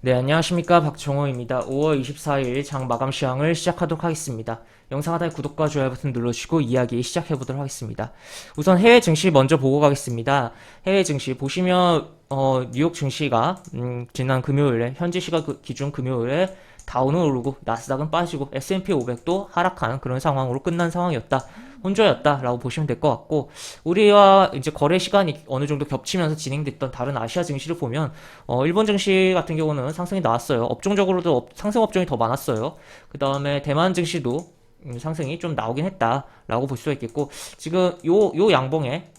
네, 안녕하십니까. 박정호입니다. 5월 24일 장 마감 시황을 시작하도록 하겠습니다. 영상 하단에 구독과 좋아요 버튼 눌러주시고 이야기 시작해보도록 하겠습니다. 우선 해외 증시 먼저 보고 가겠습니다. 해외 증시 보시면 뉴욕 증시가 지난 금요일에 현지 시각 기준 금요일에 다우는 오르고 나스닥은 빠지고 S&P 500도 하락하는 그런 상황으로 끝난 상황이었다. 혼조였다라고 보시면 될 것 같고, 우리와 이제 거래 시간이 어느 정도 겹치면서 진행됐던 다른 아시아 증시를 보면 일본 증시 같은 경우는 상승이 나왔어요. 업종적으로도 상승 업종이 더 많았어요. 그 다음에 대만 증시도 상승이 좀 나오긴 했다라고 볼 수가 있겠고, 지금 요 양봉에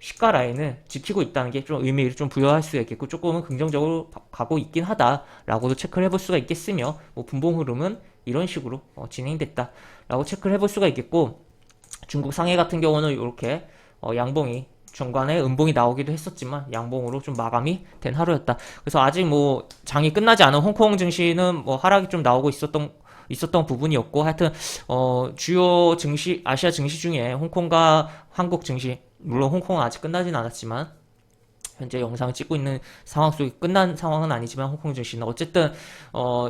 시가 라인을 지키고 있다는 게 좀 의미를 좀 부여할 수가 있겠고, 조금은 긍정적으로 가고 있긴 하다라고도 체크를 해볼 수가 있겠으며, 뭐 분봉 흐름은 이런 식으로 진행됐다라고 체크를 해볼 수가 있겠고, 중국 상해 같은 경우는 이렇게 양봉이 중간에 음봉이 나오기도 했었지만 양봉으로 좀 마감이 된 하루였다. 그래서 아직 뭐 장이 끝나지 않은 홍콩 증시는 뭐 하락이 좀 나오고 있었던 부분이었고, 하여튼 주요 증시 아시아 증시 중에 홍콩과 한국 증시, 물론 홍콩은 아직 끝나진 않았지만 현재 영상을 찍고 있는 상황 속에 끝난 상황은 아니지만, 홍콩 증시는 어쨌든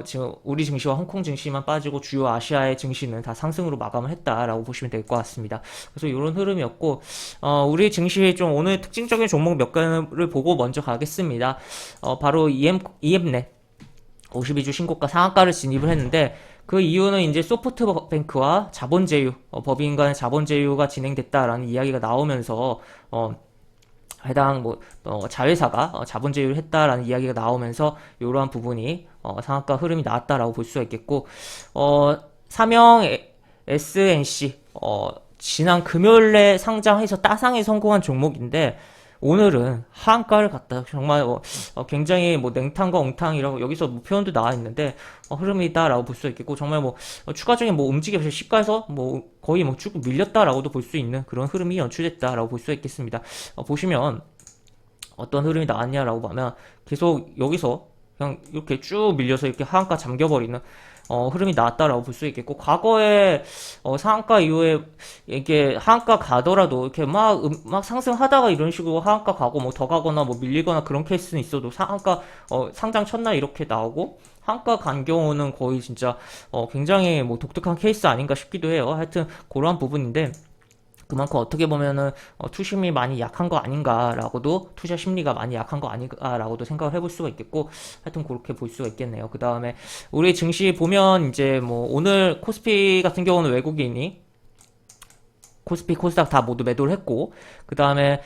지금 우리 증시와 홍콩 증시만 빠지고 주요 아시아의 증시는 다 상승으로 마감을 했다라고 보시면 될 것 같습니다. 그래서 이런 흐름이었고, 우리 증시 좀 오늘 특징적인 종목 몇 개를 보고 먼저 가겠습니다. 바로 EM넷 52주 신고가 상한가를 진입을 했는데, 그 이유는 이제 소프트뱅크와 자본제휴, 법인 간의 자본제휴가 진행됐다라는 이야기가 나오면서 해당 자회사가 자본제휴를 했다라는 이야기가 나오면서 이러한 부분이 상한가 흐름이 나왔다라고 볼 수가 있겠고, 삼형 SNC 지난 금요일에 상장해서 따상에 성공한 종목인데, 오늘은 하한가를 갔다. 정말 굉장히 냉탕과 옹탕이라고 여기서 뭐 표현도 나와 있는데, 흐름이다라고 볼 수 있겠고, 정말 추가적인 움직임 없이 시가에서 거의 쭉 밀렸다라고도 볼 수 있는 그런 흐름이 연출됐다라고 볼 수 있겠습니다. 보시면 어떤 흐름이 나왔냐라고 보면, 계속 여기서 그냥 이렇게 쭉 밀려서 이렇게 하한가 잠겨버리는 흐름이 나왔다라고 볼 수 있겠고, 과거에 상한가 이후에 이게 하한가 가더라도 이렇게 막 상승하다가 이런 식으로 하한가 가고 뭐 더 가거나 뭐 밀리거나 그런 케이스는 있어도, 상한가 상장 첫날 이렇게 나오고 하한가 간 경우는 거의 진짜 굉장히 독특한 케이스 아닌가 싶기도 해요. 하여튼 그러한 부분인데, 그만큼 어떻게 보면은 투심이 많이 약한 거 아닌가라고도, 투자 심리가 많이 약한 거 아닌가라고도 생각을 해볼 수가 있겠고, 하여튼 그렇게 볼 수가 있겠네요. 그 다음에 우리 증시 보면 이제 오늘 코스피 같은 경우는 외국인이 코스피, 코스닥 다 모두 매도를 했고, 그 다음에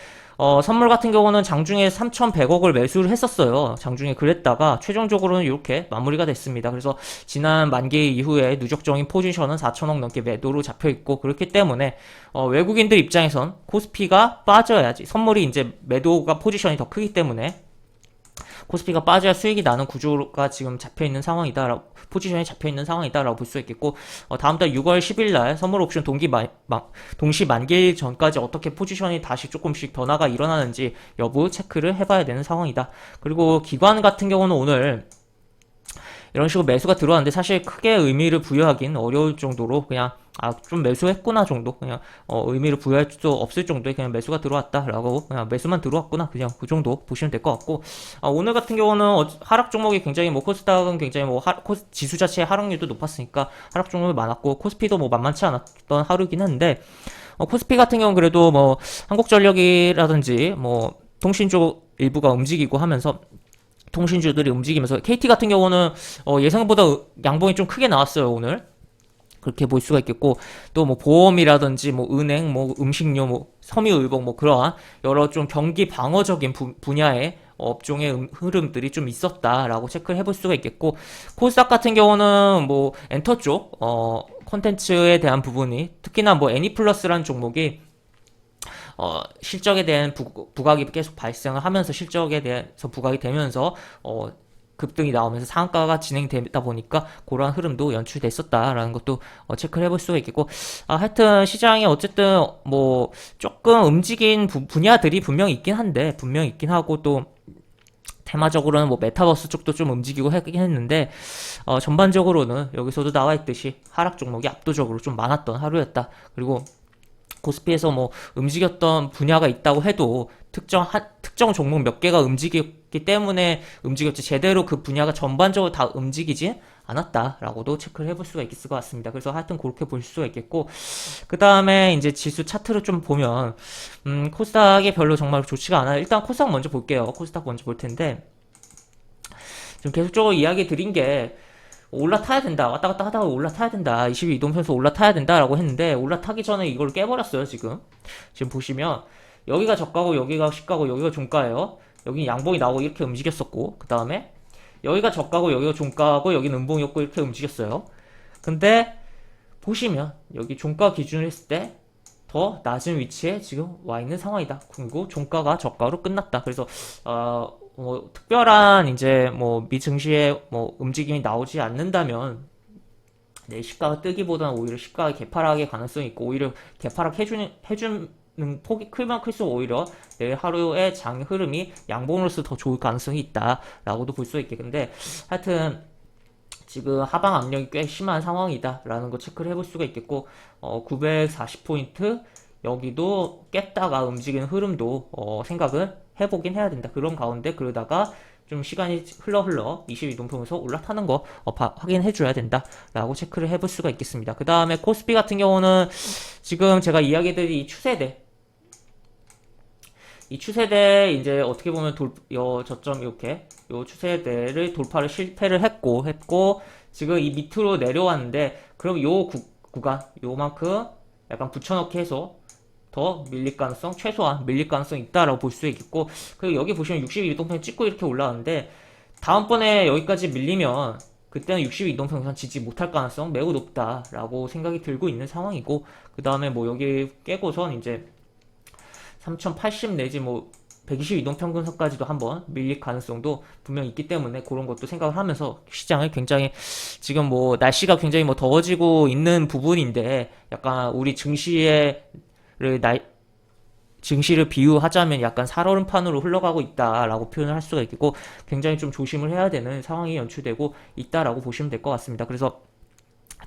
선물 같은 경우는 장중에 3,100억을 매수를 했었어요. 장중에 그랬다가 최종적으로는 이렇게 마무리가 됐습니다. 그래서 지난 만기 이후에 누적적인 포지션은 4천억 넘게 매도로 잡혀 있고, 그렇기 때문에 외국인들 입장에선 코스피가 빠져야지, 선물이 이제 매도가 포지션이 더 크기 때문에 코스피가 빠져야 수익이 나는 구조가 지금 잡혀있는 상황이다, 포지션이 잡혀있는 상황이다라고 볼 수 있겠고, 다음 달 6월 10일 날 선물 옵션 동시 만기일 전까지 어떻게 포지션이 다시 조금씩 변화가 일어나는지 여부 체크를 해봐야 되는 상황이다. 그리고 기관 같은 경우는 오늘 이런 식으로 매수가 들어왔는데, 사실 크게 의미를 부여하긴 어려울 정도로 그냥 좀 매수했구나 정도, 그냥 의미를 부여할 수 없을 정도의 그냥 매수가 들어왔다라고, 그냥 매수만 들어왔구나, 그냥 그 정도 보시면 될 것 같고, 오늘 같은 경우는 하락 종목이 굉장히 코스닥은 굉장히 지수 자체의 하락률도 높았으니까 하락 종목이 많았고, 코스피도 만만치 않았던 하루이긴 한데, 코스피 같은 경우는 그래도 한국전력이라든지 통신 쪽 일부가 움직이고 하면서, 통신주들이 움직이면서, KT 같은 경우는 예상보다 양봉이 좀 크게 나왔어요 오늘. 그렇게 볼 수가 있겠고, 또 보험이라든지 은행, 음식료, 섬유의복, 그러한 여러 좀 경기 방어적인 분야의 업종의 흐름들이 좀 있었다라고 체크를 해볼 수가 있겠고, 코스닥 같은 경우는 엔터 쪽 콘텐츠에 대한 부분이, 특히나 애니플러스라는 종목이 실적에 대한 부각이 계속 발생을 하면서, 실적에 대해서 부각이 되면서 급등이 나오면서 상한가가 진행되다 보니까 그러한 흐름도 연출됐었다라는 것도 체크를 해볼 수가 있겠고, 하여튼 시장이 어쨌든 조금 움직인 분야들이 분명히 있긴 한데, 분명히 있긴 하고, 또 테마적으로는 메타버스 쪽도 좀 움직이고 하긴 했는데, 전반적으로는 여기서도 나와 있듯이 하락 종목이 압도적으로 좀 많았던 하루였다. 그리고 코스피에서 움직였던 분야가 있다고 해도 특정 종목 몇 개가 있기 때문에 움직였지 제대로 그 분야가 전반적으로 다 움직이지 않았다라고도 체크를 해볼 수가 있을 것 같습니다. 그래서 하여튼 그렇게 볼 수가 있겠고 그 다음에 이제 지수 차트를 좀 보면 코스닥이 별로 정말 좋지가 않아요. 일단 코스닥 먼저 볼게요. 코스닥 먼저 볼 텐데 지금 계속적으로 이야기 드린 게 올라타야 된다. 왔다 갔다 하다가 올라타야 된다. 22이동선에서 올라타야 된다라고 했는데 올라타기 전에 이걸 깨버렸어요, 지금. 지금 보시면 여기가 저가고 여기가 시가고 여기가 종가예요. 여기 양봉이 나오고 이렇게 움직였었고 그 다음에 여기가 저가고 여기가 종가고 여기는 음봉이었고 이렇게 움직였어요. 근데 보시면 여기 종가 기준으로 했을 때 더 낮은 위치에 지금 와 있는 상황이다. 그리고 종가가 저가로 끝났다. 그래서 뭐 특별한 이제 뭐 미증시의 뭐 움직임이 나오지 않는다면 내 시가가 뜨기보다는 오히려 시가가 개파락의 가능성이 있고 오히려 개파락 해주는 폭이 크면 클수록 오히려 내일 하루의 장 흐름이 양봉으로서 더 좋을 가능성이 있다라고도 볼 수 있겠는데 하여튼 지금 하방 압력이 꽤 심한 상황이다라는 거 체크를 해볼 수가 있겠고 940포인트 여기도 깼다가 움직이는 흐름도 생각을 해보긴 해야 된다. 그런 가운데 그러다가 좀 시간이 흘러 22동평에서 올라타는 거 확인해줘야 된다라고 체크를 해볼 수가 있겠습니다. 그 다음에 코스피 같은 경우는 지금 제가 이야기드린 이 추세대 이제 어떻게 보면 저점 이렇게 요 추세대를 돌파를 실패를 했고 지금 이 밑으로 내려왔는데 그럼 요 구간 요만큼 약간 붙여넣기 해서 더 밀릴 가능성 최소한 밀릴 가능성이 있다라고 볼 수 있겠고 그리고 여기 보시면 62이동평 찍고 이렇게 올라왔는데 다음번에 여기까지 밀리면 그때는 62이동평선 지지 못할 가능성 매우 높다라고 생각이 들고 있는 상황이고 그 다음에 뭐 여기 깨고선 이제 3080 내지 뭐 122동평균선까지도 한번 밀릴 가능성도 분명 있기 때문에 그런 것도 생각을 하면서 시장을 굉장히 지금 뭐 날씨가 굉장히 뭐 더워지고 있는 부분인데 약간 우리 증시를 비유하자면 약간 살얼음판으로 흘러가고 있다라고 표현을 할 수가 있겠고 굉장히 좀 조심을 해야 되는 상황이 연출되고 있다라고 보시면 될 것 같습니다. 그래서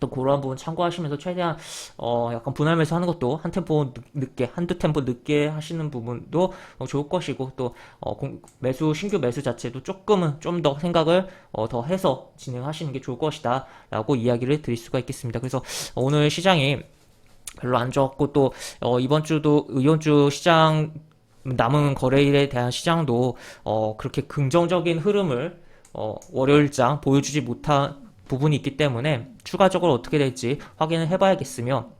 또 그런 부분 참고하시면서 최대한 약간 분할 매수하는 것도 한두 템포 늦게 하시는 부분도 좋을 것이고 또 신규 매수 자체도 조금은 좀 더 생각을 더 해서 진행하시는 게 좋을 것이다 라고 이야기를 드릴 수가 있겠습니다. 그래서 오늘 시장이 별로 안 좋았고 또 이번 주 시장 남은 거래일에 대한 시장도 그렇게 긍정적인 흐름을 월요일장 보여주지 못한 부분이 있기 때문에 추가적으로 어떻게 될지 확인을 해봐야겠으며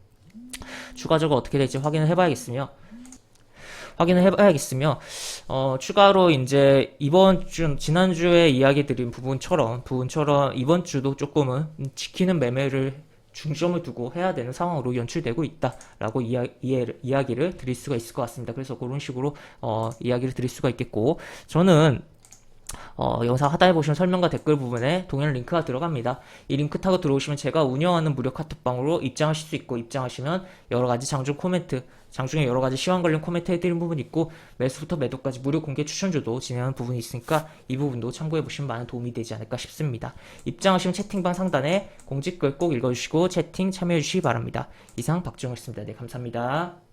추가로 이제 지난주에 이야기 드린 부분처럼 이번 주도 조금은 지키는 매매를 중점을 두고 해야 되는 상황으로 연출되고 있다라고 이야기를 드릴 수가 있을 것 같습니다. 그래서 그런 식으로 이야기를 드릴 수가 있겠고 저는 영상 하단에 보시면 설명과 댓글 부분에 동일 링크가 들어갑니다. 이 링크 타고 들어오시면 제가 운영하는 무료 카톡방으로 입장하실 수 있고 입장하시면 여러가지 장중에 여러가지 시황 관련 코멘트 해드리는 부분이 있고 매수부터 매도까지 무료 공개 추천주도 진행하는 부분이 있으니까 이 부분도 참고해보시면 많은 도움이 되지 않을까 싶습니다. 입장하시면 채팅방 상단에 공지글 꼭 읽어주시고 채팅 참여해주시기 바랍니다. 이상 박주영이었습니다. 네, 감사합니다.